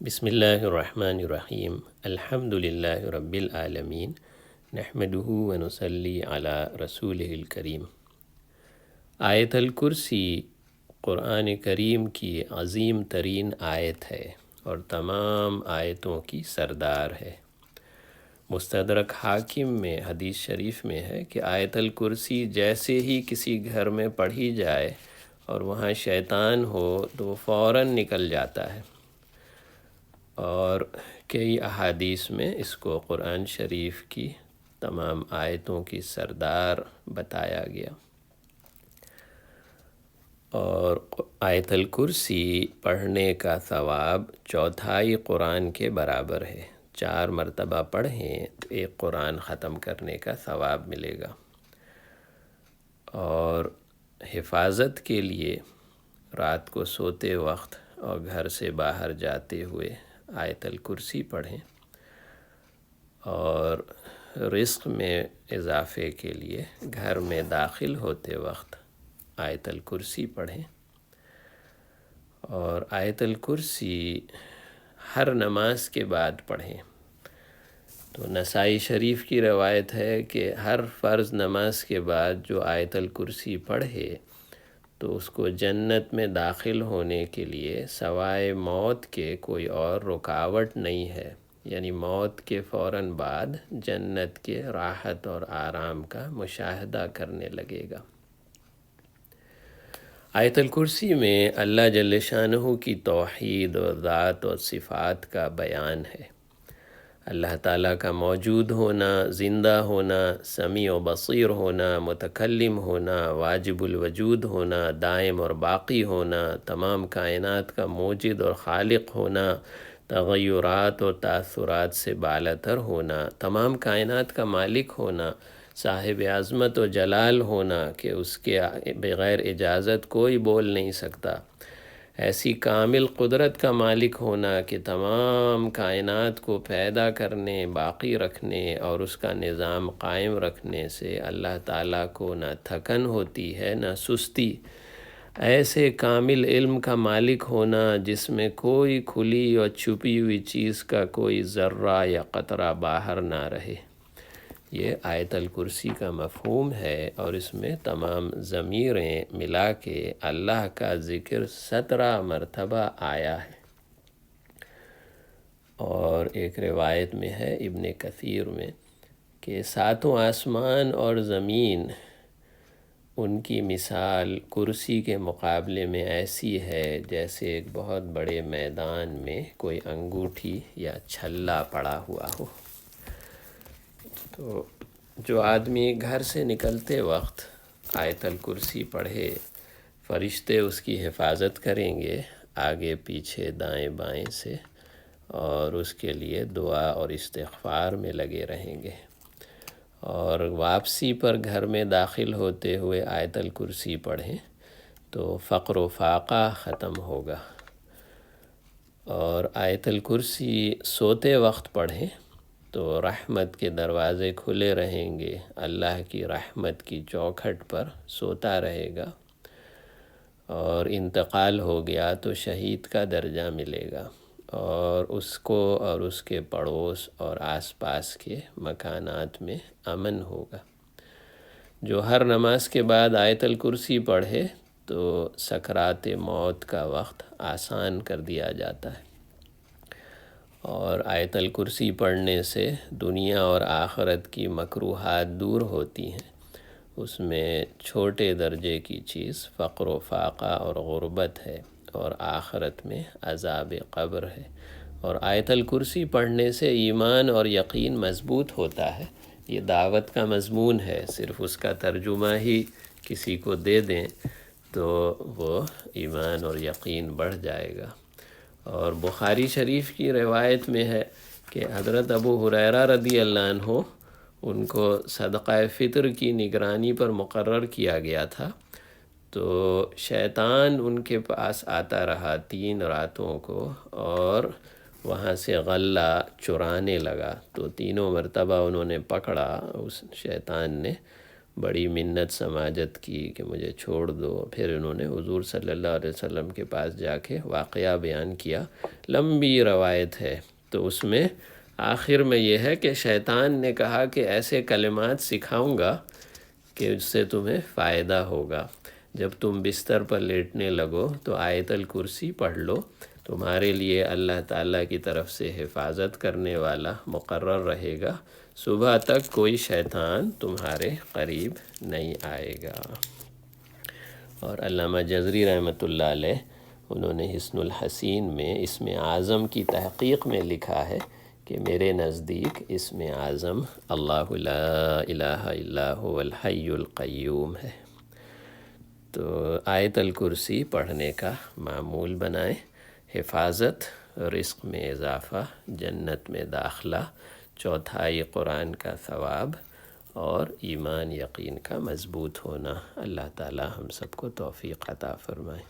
بسم اللہ الرحمن الرحیم الحمد للہ رب العالمین نحمدہ ونصلی علی رسولہ الکریم۔ آیت الکرسی قرآن کریم کی عظیم ترین آیت ہے اور تمام آیتوں کی سردار ہے۔ مستدرک حاکم میں حدیث شریف میں ہے کہ آیت الکرسی جیسے ہی کسی گھر میں پڑھی جائے اور وہاں شیطان ہو تو وہ فوراً نکل جاتا ہے، اور کئی احادیث میں اس کو قرآن شریف کی تمام آیتوں کی سردار بتایا گیا۔ اور آیت الکرسی پڑھنے کا ثواب چوتھائی قرآن کے برابر ہے۔ 4 مرتبہ پڑھیں تو ایک قرآن ختم کرنے کا ثواب ملے گا۔ اور حفاظت کے لیے رات کو سوتے وقت اور گھر سے باہر جاتے ہوئے آیت الکرسی پڑھیں، اور رزق میں اضافے کے لیے گھر میں داخل ہوتے وقت آیت الکرسی پڑھیں۔ اور آیت الکرسی ہر نماز کے بعد پڑھیں۔ تو نسائی شریف کی روایت ہے کہ ہر فرض نماز کے بعد جو آیت الکرسی پڑھے تو اس کو جنت میں داخل ہونے کے لیے سوائے موت کے کوئی اور رکاوٹ نہیں ہے، یعنی موت کے فوراً بعد جنت کے راحت اور آرام کا مشاہدہ کرنے لگے گا۔ آیت الکرسی میں اللہ جل شانہ کی توحید اور ذات اور صفات کا بیان ہے۔ اللہ تعالیٰ کا موجود ہونا، زندہ ہونا، سمیع و بصیر ہونا، متکلم ہونا، واجب الوجود ہونا، دائم اور باقی ہونا، تمام کائنات کا موجد اور خالق ہونا، تغیرات اور تاثرات سے بالاتر ہونا، تمام کائنات کا مالک ہونا، صاحب عظمت و جلال ہونا کہ اس کے بغیر اجازت کوئی بول نہیں سکتا، ایسی کامل قدرت کا مالک ہونا کہ تمام کائنات کو پیدا کرنے، باقی رکھنے اور اس کا نظام قائم رکھنے سے اللہ تعالیٰ کو نہ تھکن ہوتی ہے نہ سستی، ایسے کامل علم کا مالک ہونا جس میں کوئی کھلی اور چھپی ہوئی چیز کا کوئی ذرہ یا قطرہ باہر نہ رہے۔ یہ آیت الکرسی کا مفہوم ہے، اور اس میں تمام ضمیریں ملا کے اللہ کا ذکر 17 مرتبہ آیا ہے۔ اور ایک روایت میں ہے ابن کثیر میں کہ 7 آسمان اور زمین ان کی مثال کرسی کے مقابلے میں ایسی ہے جیسے ایک بہت بڑے میدان میں کوئی انگوٹھی یا چھلا پڑا ہوا ہو۔ تو جو آدمی گھر سے نکلتے وقت آیت الکرسی پڑھے، فرشتے اس کی حفاظت کریں گے آگے پیچھے دائیں بائیں سے، اور اس کے لیے دعا اور استغفار میں لگے رہیں گے۔ اور واپسی پر گھر میں داخل ہوتے ہوئے آیت الکرسی پڑھیں تو فقر و فاقہ ختم ہوگا۔ اور آیت الکرسی سوتے وقت پڑھیں تو رحمت کے دروازے کھلے رہیں گے، اللہ کی رحمت کی چوکھٹ پر سوتا رہے گا، اور انتقال ہو گیا تو شہید کا درجہ ملے گا، اور اس کو اور اس کے پڑوس اور آس پاس کے مکانات میں امن ہوگا۔ جو ہر نماز کے بعد آیت الکرسی پڑھے تو سکرات موت کا وقت آسان کر دیا جاتا ہے۔ اور آیت الکرسی پڑھنے سے دنیا اور آخرت کی مکروہات دور ہوتی ہیں۔ اس میں چھوٹے درجے کی چیز فقر و فاقہ اور غربت ہے، اور آخرت میں عذاب قبر ہے۔ اور آیت الکرسی پڑھنے سے ایمان اور یقین مضبوط ہوتا ہے۔ یہ دعوت کا مضمون ہے، صرف اس کا ترجمہ ہی کسی کو دے دیں تو وہ ایمان اور یقین بڑھ جائے گا۔ اور بخاری شریف کی روایت میں ہے کہ حضرت ابو ہریرہ رضی اللہ عنہ ان کو صدقہ فطر کی نگرانی پر مقرر کیا گیا تھا، تو شیطان ان کے پاس آتا رہا 3 راتوں کو، اور وہاں سے غلہ چرانے لگا۔ تو 3 مرتبہ انہوں نے پکڑا، اس شیطان نے بڑی منت سماجت کی کہ مجھے چھوڑ دو. پھر انہوں نے حضور صلی اللہ علیہ وسلم کے پاس جا کے واقعہ بیان کیا. لمبی روایت ہے. تو اس میں آخر میں یہ ہے کہ شیطان نے کہا کہ ایسے کلمات سکھاؤں گا کہ اس سے تمہیں فائدہ ہوگا. جب تم بستر پر لیٹنے لگو تو آیت الکرسی پڑھ لو، تمہارے لیے اللہ تعالیٰ کی طرف سے حفاظت کرنے والا مقرر رہے گا. صبح تک کوئی شیطان تمہارے قریب نہیں آئے گا. اور علامہ جزری رحمۃ اللہ علیہ انہوں نے حسن الحسین میں اسم اعظم کی تحقیق میں لکھا ہے کہ میرے نزدیک اسم اعظم اللہ لا الہ الا هو الحی القیوم ہے. تو آیت الکرسی پڑھنے کا معمول بنائیں. حفاظت، رزق میں اضافہ، جنت میں داخلہ، چوتھائی قرآن کا ثواب اور ایمان یقین کا مضبوط ہونا. اللہ تعالی ہم سب کو توفیق عطا فرمائے.